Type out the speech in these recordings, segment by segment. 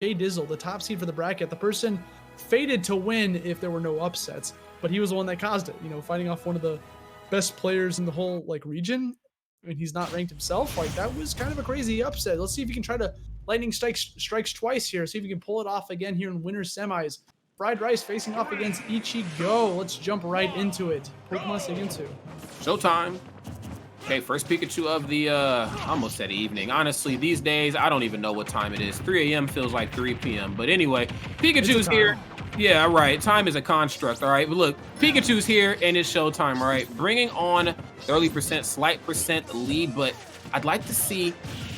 Dizzle, the top seed for the bracket, the person fated to win if there were no upsets, but he was the one that caused it, you know, fighting off one of the best players in the whole like region, and he's not ranked himself. Like, that was kind of a crazy upset. Let's see if he can try to lightning strikes twice here, see if he can pull it off again here in winner semis. Fried Rice facing off against Ichigo. Let's jump right into it. Pokemon Stadium 2. Showtime. Okay, first Pikachu of the, almost said evening. Honestly, these days, I don't even know what time it is. 3 a.m. feels like 3 p.m. But anyway, Pikachu's here. Yeah, right. Time is a construct, all right? But look, Pikachu's here, and it's showtime, all right? Bringing on 30%, slight percent lead, but I'd like to see,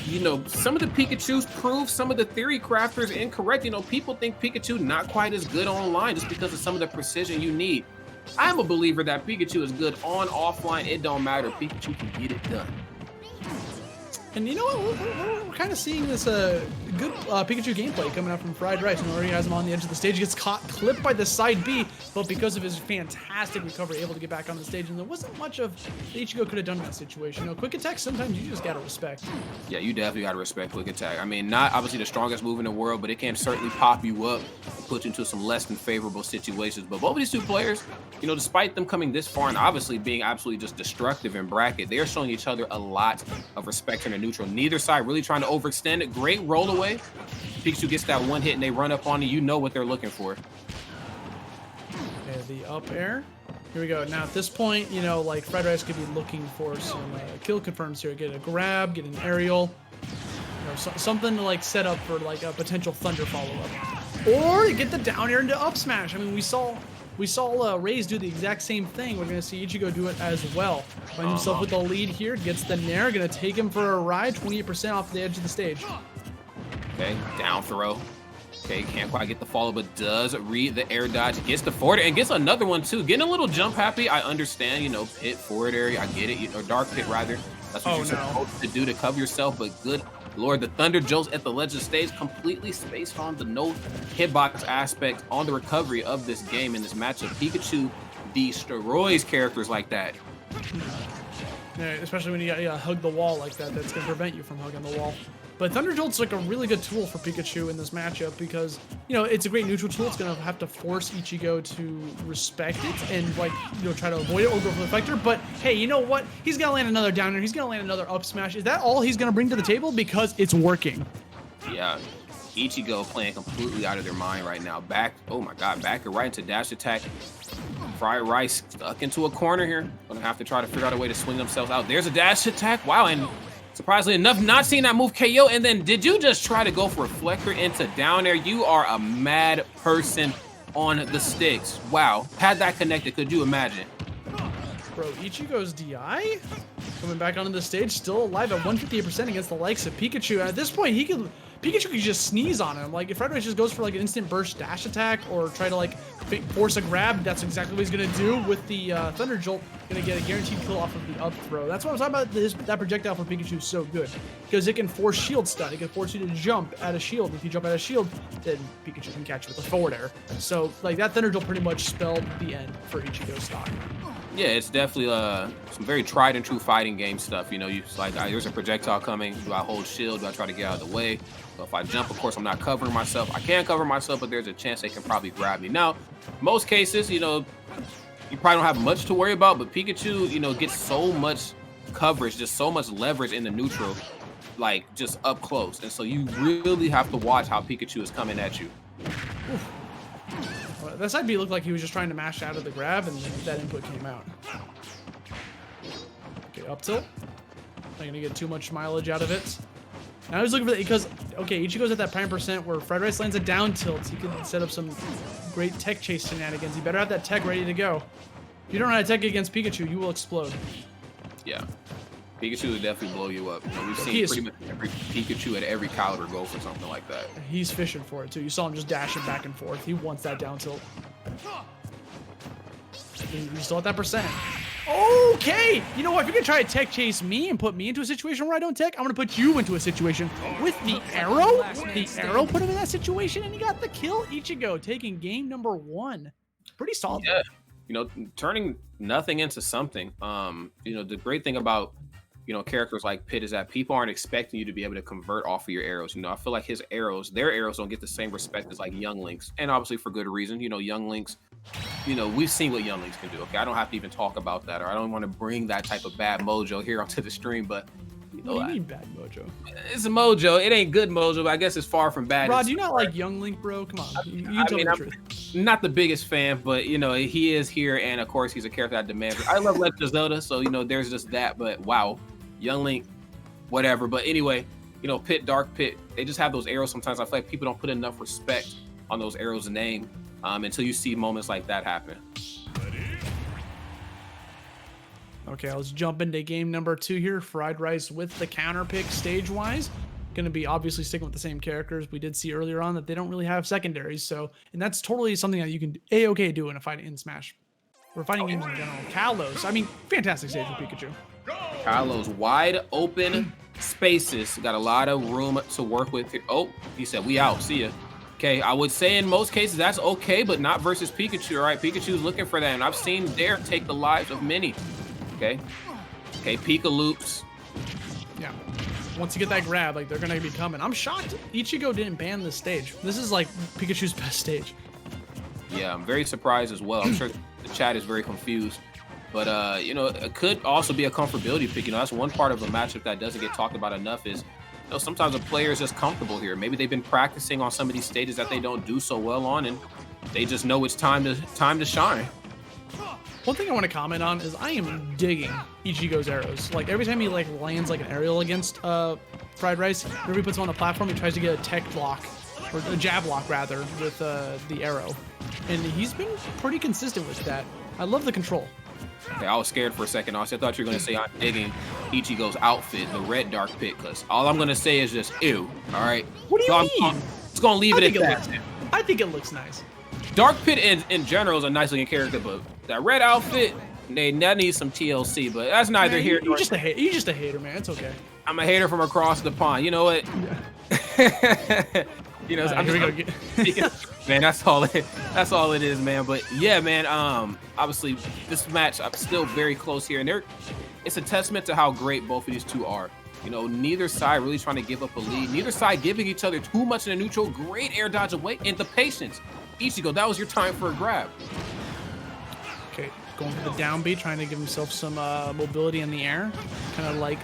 you know, some of the Pikachus prove some of the theory crafters incorrect. You know, people think Pikachu not quite as good online just because of some of the precision you need. I'm a believer that Pikachu is good on, offline. It don't matter. Pikachu can get it done. And you know what? We're kind of seeing this good Pikachu gameplay coming out from Fried Rice. You know, he has him on the edge of the stage, gets caught, clipped by the side B, but because of his fantastic recovery, able to get back on the stage. And there wasn't much of Ichigo could have done in that situation. You know, quick attack, sometimes you just gotta respect. Yeah, you definitely gotta respect quick attack. I mean, not obviously the strongest move in the world, but it can certainly pop you up and put you into some less than favorable situations. But both of these two players, you know, despite them coming this far and obviously being absolutely just destructive in bracket, they are showing each other a lot of respect in the neutral. Neither side really trying to overextend it. Great roll away. Pikachu gets that one hit and they run up on you. You know what they're looking for. Okay, the up air. Here we go. Now at this point, you know, like Fried Rice could be looking for some kill confirms here. Get a grab, get an aerial, you know, something to like set up for like a potential thunder follow-up, or you get the down air into up smash. I mean, we saw Ryze do the exact same thing. We're gonna see Ichigo do it as well. Find himself with the lead here, gets the nair, gonna take him for a ride. 28% off the edge of the stage. Okay, down throw. Okay, can't quite get the follow, but does read the air dodge, gets the forward and gets another one too. Getting a little jump happy. I understand, you know, pit forward area. I get it, or dark pit rather. That's what you're supposed to do to cover yourself. But good Lord, the Thunder Jolts at the ledge of the stage completely spaced on the no hitbox aspect on the recovery of this game in this matchup. Pikachu destroys characters like that. Yeah, especially when you gotta hug the wall like that. That's gonna prevent you from hugging the wall. But Thunder Jolt's like a really good tool for Pikachu in this matchup because, you know, it's a great neutral tool. It's gonna have to force Ichigo to respect it and, like, you know, try to avoid it or go for the Vector. But hey, you know what? He's gonna land another downer. He's gonna land another up smash. Is that all he's gonna bring to the table? Because it's working. Yeah, Ichigo playing completely out of their mind right now. Back, oh my God, back right into dash attack. Fried Rice stuck into a corner here. Gonna have to try to figure out a way to swing themselves out. There's a dash attack. Wow, and surprisingly enough, not seeing that move KO. And then did you just try to go for reflector into down air? You are a mad person on the sticks. Wow, had that connected, could you imagine? Bro, Ichigo's DI coming back onto the stage, still alive at 158% against the likes of Pikachu. And at this point, Pikachu could just sneeze on him. Like, if Fried Rice just goes for like an instant burst dash attack or try to like force a grab, that's exactly what he's gonna do with the Thunder Jolt. Gonna get a guaranteed kill off of the up throw. That's what I'm talking about. That projectile for Pikachu is so good because it can force shield stun. It can force you to jump at a shield. If you jump at a shield, then Pikachu can catch you with a forward air. So like that Thunder Jolt pretty much spelled the end for Ichigo's stock. Yeah, it's definitely some very tried and true fighting game stuff. You know, you like there's a projectile coming. Do I hold shield? Do I try to get out of the way? So if I jump, of course, I'm not covering myself. I can cover myself, but there's a chance they can probably grab me. Now, most cases, you know, you probably don't have much to worry about, but Pikachu, you know, gets so much coverage, just so much leverage in the neutral, like just up close. And so you really have to watch how Pikachu is coming at you. Oof. That side B looked like he was just trying to mash out of the grab, and that input came out. Okay, up tilt. Not gonna get too much mileage out of it. Now he's looking for that because, okay, Ichigo's at that prime percent where Fried Rice lands a down tilt. He can set up some great tech chase shenanigans. He better have that tech ready to go. If you don't know how to tech against Pikachu, you will explode. Yeah. Pikachu would definitely blow you up. You know, we've seen pretty much every Pikachu at every caliber go for something like that. He's fishing for it too. You saw him just dashing back and forth. He wants that down tilt. He's still at that percent. Okay, you know what? If you're gonna try to tech chase me and put me into a situation where I don't tech, I'm gonna put you into a situation with the arrow. The arrow put him in that situation, and he got the kill. Ichigo taking game number 1. Pretty solid. Yeah, you know, turning nothing into something. You know, the great thing about characters like Pit is that people aren't expecting you to be able to convert off of your arrows. I feel like their arrows don't get the same respect as like Young Link's, and obviously for good reason. Young Link's, we've seen what Young Link's can do. Okay, I don't have to even talk about that, or I don't want to bring that type of bad mojo here onto the stream, but what do you mean bad mojo? It's a mojo. It ain't good mojo, but I guess it's far from bad. Rod, do you not like Young Link, bro? Come on, you tell me the truth. Not the biggest fan, but he is here, and of course he's a character that demands. I love Legend of Zelda, so there's just that. But wow, Young Link, whatever. But anyway, Pit, Dark Pit, they just have those arrows. Sometimes I feel like people don't put enough respect on those arrows' name until you see moments like that happen. Okay, let's jump into game number 2 here. Fried Rice with the counter pick stage-wise. Going to be obviously sticking with the same characters. We did see earlier on that they don't really have secondaries, and that's totally something that you can A-okay do in a fight in Smash. We're fighting games in general. Kalos, fantastic stage for Pikachu. Kalos, wide open spaces. Got a lot of room to work with here. Oh, he said, we out. See ya. Okay, I would say in most cases that's okay, but not versus Pikachu, all right? Pikachu's looking for that, and I've seen Dare take the lives of many. Okay, Pika loops. Yeah. Once you get that grab, they're going to be coming. I'm shocked Ichigo didn't ban this stage. This is Pikachu's best stage. Yeah, I'm very surprised as well. I'm sure the chat is very confused. But, it could also be a comfortability pick. That's one part of a matchup that doesn't get talked about enough is, sometimes a player is just comfortable here. Maybe they've been practicing on some of these stages that they don't do so well on, and they just know it's time to shine. One thing I want to comment on is I am digging Ichigo's arrows. Every time he lands an aerial against Fried Rice, whenever he puts him on the platform, he tries to get a tech block, or a jab block rather, with the arrow. And he's been pretty consistent with that. I love the control. Okay, I was scared for a second. I thought you were going to say I'm digging Ichigo's outfit, the red Dark Pit, because all I'm going to say is just ew, all right? What do you mean? I'm just going to leave it at that. I think it looks nice. Dark Pit in general is a nice looking character, but that red outfit, that needs some TLC, but that's neither here nor there. You're just a hater, man. It's okay. I'm a hater from across the pond. You know what? Yeah. Man, that's all it is, man. But yeah, man, obviously this match, I'm still very close here, and it's a testament to how great both of these two are. Neither side really trying to give up a lead, neither side giving each other too much in the neutral. Great air dodge away, and the patience. Ichigo, that was your time for a grab. Okay, going for the downbeat, trying to give himself some mobility in the air, kind of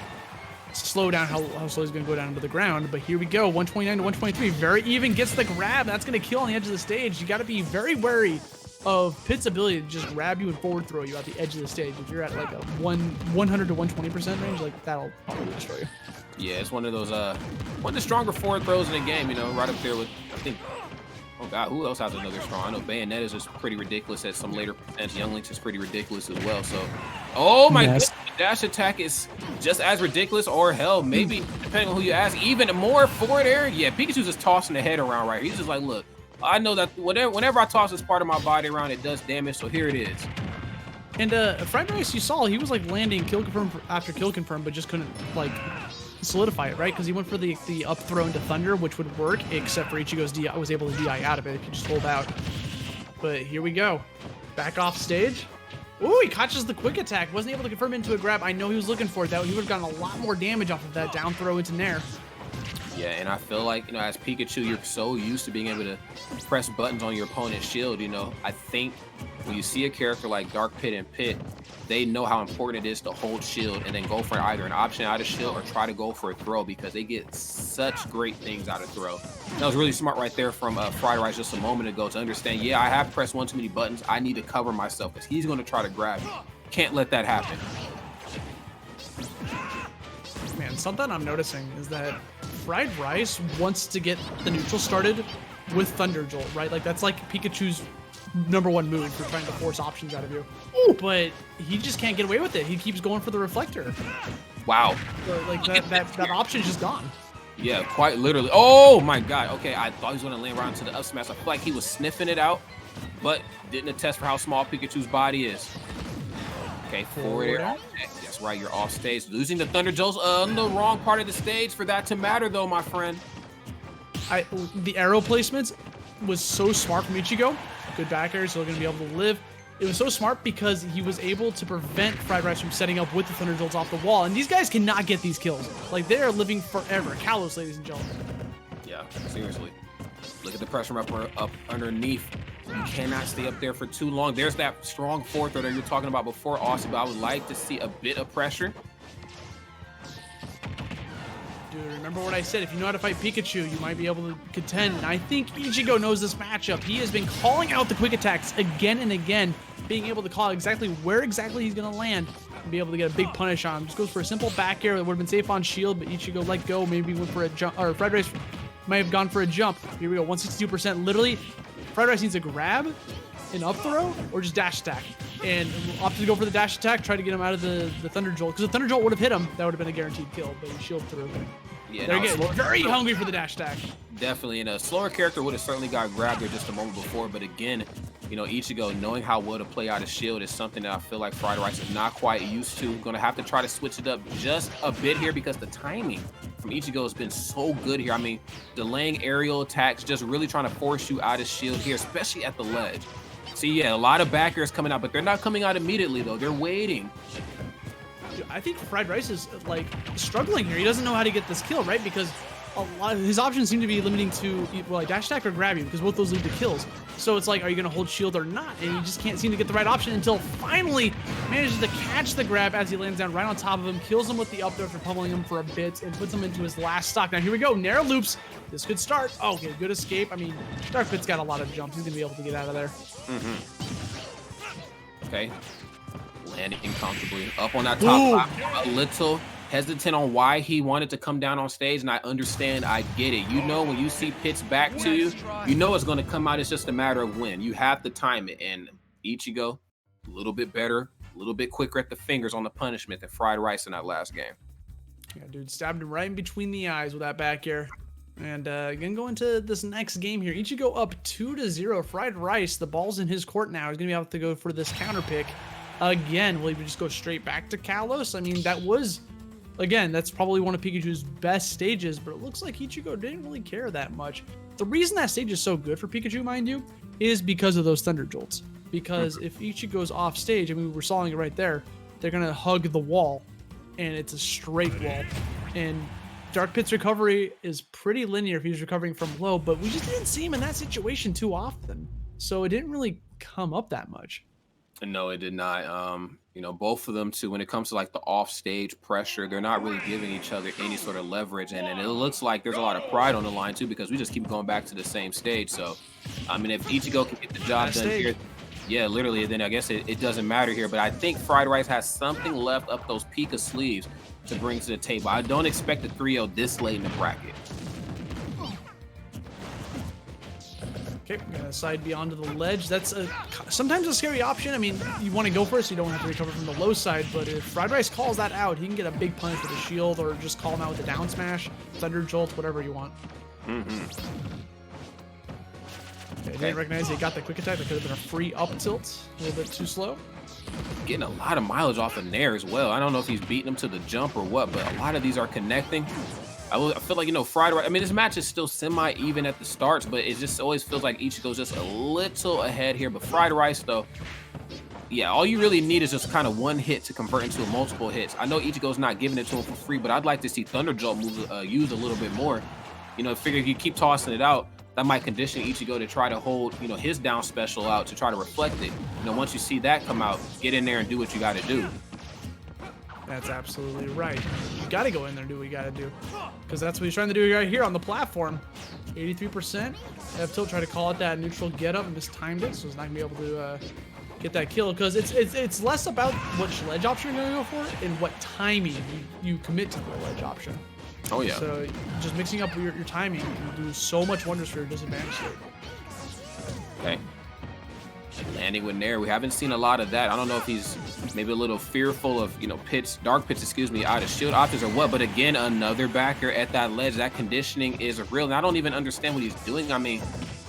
slow down how slow he's going to go down into the ground. But here we go, 129 to 123, very even, gets the grab. That's going to kill on the edge of the stage. You got to be very wary of Pit's ability to just grab you and forward throw you at the edge of the stage. If you're at a 100 to 120% range, that'll probably destroy you. Yeah, it's one of those one of the stronger forward throws in the game. Right up there with, I think. Oh God, who else has another strong? I know Bayonetta's is pretty ridiculous at some later percents. Young Link's is pretty ridiculous as well. So, oh my goodness, the dash attack is just as ridiculous, or hell, maybe depending on who you ask, even more forward air. Yeah, Pikachu's just tossing the head around right here. He's just like, look, I know that whenever I toss this part of my body around, it does damage. So here it is. And Fried Rice, you saw he was landing kill confirm after kill confirm, but just couldn't solidify it, right? Because he went for the up throw into Thunder, which would work, except for Ichigo's DI was able to DI out of it if you just hold out. But here we go. Back off stage. Ooh, he catches the quick attack. Wasn't able to confirm into a grab. I know he was looking for it, though. He would have gotten a lot more damage off of that down throw into Nair. Yeah, and I feel like, as Pikachu, you're so used to being able to press buttons on your opponent's shield, I think when you see a character like Dark Pit and Pit, they know how important it is to hold shield and then go for either an option out of shield or try to go for a throw, because they get such great things out of throw. That was really smart right there from Fried Rice just a moment ago to understand, yeah, I have pressed one too many buttons. I need to cover myself because he's going to try to grab me. Can't let that happen. Man, something I'm noticing is that Fried Rice wants to get the neutral started with Thunder Jolt, right? That's Pikachu's #1 move for trying to force options out of you. But he just can't get away with it. He keeps going for the reflector. Wow. So, that option is just gone. Yeah, quite literally. Oh my God. Okay, I thought he was going to land right into the up smash. I feel like he was sniffing it out, but didn't attest for how small Pikachu's body is. Okay, forward air. That's right, you're off stage. Losing the Thunder Jolts on the wrong part of the stage for that to matter, though, my friend. The arrow placements was so smart from Ichigo. Good back air, so they're going to be able to live. it was so smart because he was able to prevent Fried Rice from setting up with the Thunder Jolts off the wall. And these guys cannot get these kills. Like, they are living forever. Kalos, ladies and gentlemen. Yeah, seriously. Look at the pressure up underneath. You cannot stay up there for too long. There's that strong fourth that you were talking about before, Austin, but I would like to see a bit of pressure. Dude, remember what I said. If you know how to fight Pikachu, you might be able to contend. And I think Ichigo knows this matchup. He has been calling out the quick attacks again and again, being able to call exactly where exactly he's going to land and be able to get a big punish on him. Just goes for a simple back air that would have been safe on shield, but Ichigo let go. Maybe went for a jump, or Fried Rice might have gone for a jump. Here we go, 162%. Literally, Fried Rice needs a grab, an up throw, or just dash attack. And opted to go for the dash attack, try to get him out of the Thunder Jolt. Because the Thunder Jolt would have hit him, that would have been a guaranteed kill, but he shielded through. Yeah, they're getting very hungry for the dash attack. Definitely, and a slower character would have certainly got grabbed there just a moment before, but again, you know, Ichigo knowing how well to play out of shield is something that I feel like Fried Rice is not quite used to. Gonna have to try to switch it up just a bit here because the timing from Ichigo has been so good here. I mean, delaying aerial attacks, just really trying to force you out of shield here, especially at the ledge. See, yeah, a lot of back airs coming out, but they're not coming out immediately though. They're waiting. I think Fried Rice is like struggling here. He doesn't know how to get this kill, right? Because a lot of his options seem to be limiting to like dash attack or grab you, because both those lead to kills. So it's like, are you going to hold shield or not? And he just can't seem to get the right option until finally manages to catch the grab as he lands down right on top of him, kills him with the up throw after pummeling him for a bit, and puts him into his last stock. Now here we go, narrow loops. This could start. Oh, okay, good escape. I mean, Dark Pit's got a lot of jumps. He's going to be able to get out of there. Okay. Landing comfortably up on that top. A little hesitant on why he wanted to come down on stage, and I understand. I get it. You know, when you see Pit's back to you, you know it's going to come out. It's just a matter of when. You have to time it, and Ichigo a little bit better, a little bit quicker at the fingers on the punishment than Fried Rice in that last game. Yeah, dude, stabbed him right in between the eyes with that back air. And gonna go into this next game here. Ichigo up 2-0. Fried Rice, the ball's in his court now. He's gonna be able to go for this counter pick again. Will he just go straight back to Kalos? I mean, that was, again, that's probably one of Pikachu's best stages, but it looks like Ichigo didn't really care that much. The reason that stage is so good for Pikachu, mind you, is because of those Thunder Jolts. Because if Ichigo's off stage, I mean, we're sawing it right there, they're gonna hug the wall, and it's a straight wall. And Dark Pit's recovery is pretty linear if he's recovering from low, but we just didn't see him in that situation too often. So it didn't really come up that much. No, it did not. You know, both of them too, when it comes to like the off-stage pressure, they're not really giving each other any sort of leverage. And it looks like there's a lot of pride on the line too, because we just keep going back to the same stage. So, I mean, if Ichigo can get the job done here, yeah, literally, then I guess it doesn't matter here. But I think Fried Rice has something left up those Pika sleeves to bring to the table. I don't expect a 3-0 this late in the bracket. Okay, I'm gonna side beyond to the ledge. That's sometimes a scary option. I mean, you want to go for it so you don't have to recover from the low side, but if Fried Rice calls that out, he can get a big punch with a shield, or just call him out with a down smash, Thunder Jolt, whatever you want. Okay, didn't recognize he got the quick attack. That could have been a free up tilt. A little bit too slow. Getting a lot of mileage off of Nair as well. I don't know if he's beating him to the jump or what, but a lot of these are connecting. I feel like, you know, Fried Rice, I mean, this match is still semi-even at the starts, but it just always feels like Ichigo's just a little ahead here. But Fried Rice, though, yeah, all you really need is just kind of one hit to convert into multiple hits. I know Ichigo's not giving it to him for free, but I'd like to see Thunder Jolt used a little bit more. You know, figure if you keep tossing it out, that might condition Ichigo to try to hold, you know, his down special out to try to reflect it. You know, once you see that come out, get in there and do what you got to do. That's absolutely right. You got to go in there and do what you got to do, because that's what he's trying to do right here on the platform. 83%. F tilt tried to call it that neutral get up and mistimed it, so he's not gonna be able to get that kill, because it's less about which ledge option you're gonna go for and what timing you commit to the ledge option. Oh yeah. So just mixing up your timing can do so much wonders for your disadvantage state. Okay. Landing with Nair. We haven't seen a lot of that. I don't know if he's maybe a little fearful of, you know, Dark Pit's, excuse me, out of shield options or what. But again, another backer at that ledge. That conditioning is real. And I don't even understand what he's doing. I mean,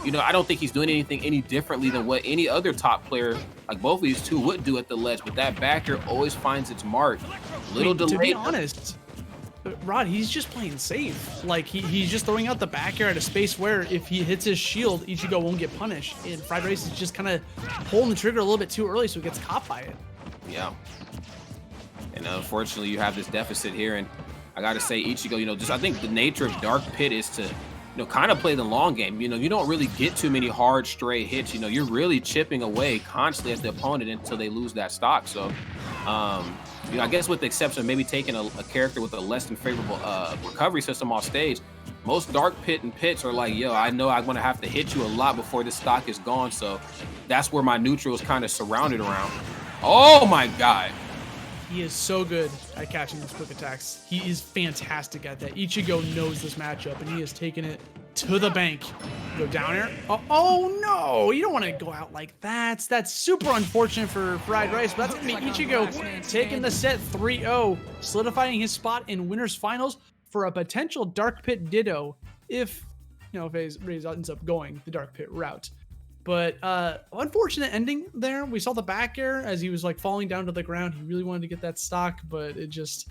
you know, I don't think he's doing anything any differently than what any other top player, like both of these two, would do at the ledge. But that backer always finds its mark. Little delayed. To be honest, Rod, he's just playing safe. Like, he's just throwing out the back air at a space where if he hits his shield, Ichigo won't get punished. And Fried Rice is just kind of pulling the trigger a little bit too early, so he gets caught by it. Yeah. And unfortunately, you have this deficit here. And I got to say, Ichigo, you know, just I think the nature of Dark Pit is to, you know, kind of play the long game. You know, you don't really get too many hard, straight hits. You know, you're really chipping away constantly at the opponent until they lose that stock. So, you know, I guess with the exception of maybe taking a character with a less than favorable recovery system off stage, most Dark Pit and pits are like, yo, I know I'm going to have to hit you a lot before this stock is gone. So that's where my neutral is kind of surrounded around. Oh, my God. He is so good at catching those quick attacks. He is fantastic at that. Ichigo knows this matchup, and he has taken it to the bank. Go down here. Oh no! You don't want to go out like that. That's super unfortunate for Fried Rice, but that's going to be Ichigo taking the set 3-0, solidifying his spot in winners finals for a potential Dark Pit Ditto if, you know, if FaZe ends up going the Dark Pit route. But unfortunate ending there. We saw the back air as he was like falling down to the ground. He really wanted to get that stock, but it just,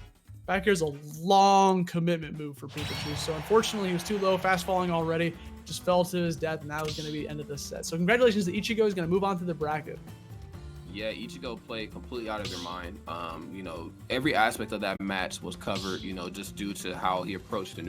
back air is a long commitment move for Pikachu. So unfortunately, he was too low, fast falling already, just fell to his death, and that was going to be the end of this set. So congratulations to Ichigo. He's going to move on to the bracket. Yeah, Ichigo played completely out of their mind. You know, every aspect of that match was covered, you know, just due to how he approached the new